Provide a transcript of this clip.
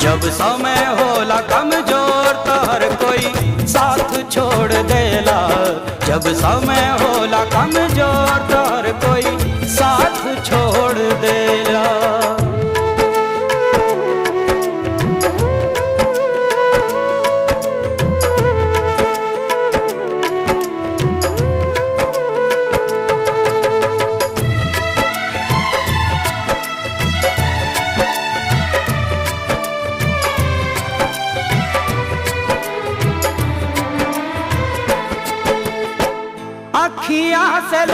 जब समय होला कमजोर तो हर कोई साथ छोड़ देला। जब समय होला कमजोर तो हर कोई साथ छोड़ देला। अखियाँ से